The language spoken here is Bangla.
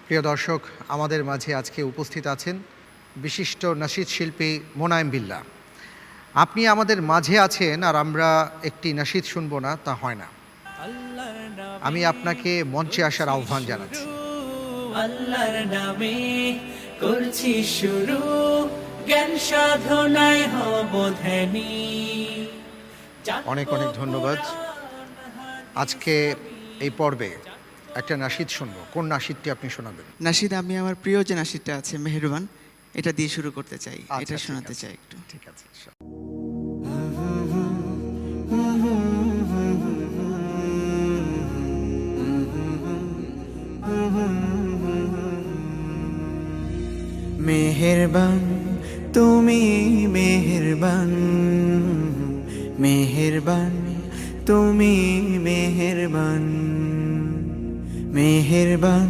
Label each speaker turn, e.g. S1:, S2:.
S1: প্রিয় দর্শক, আমাদের মাঝে আজকে উপস্থিত আছেন বিশিষ্ট নাশিদ শিল্পী মোনায়েম বিল্লাহ। আপনি আমাদের মাঝে আছেন আর আমরা একটি নাশিদ শুনবো না, তা হয় না। আমি আপনাকে মঞ্চে আসার আহ্বান জানাচ্ছি।
S2: আল্লাহর নামে করছি শুরু, জ্ঞান সাধনায় হব ধ্যানী।
S1: অনেক অনেক ধন্যবাদ। আজকে এই পর্বে একটা নাশিদ শুনবো। কোন নাশিদটি আপনি শোনাবেন?
S3: নাশিদ, আমি আমার প্রিয় যে নাশিদটা আছে মেহেরবান, এটা দিয়ে শুরু করতে চাই।
S1: আচ্ছা,
S3: এটা
S1: ঠিক
S3: শোনাতে
S1: আছে,
S3: চাই একটু।
S1: ঠিক আছে।
S3: মেহেরবান তুমি, মেহেরবান, মেহেরবান তুমি, মেহেরবান, মেহেরবান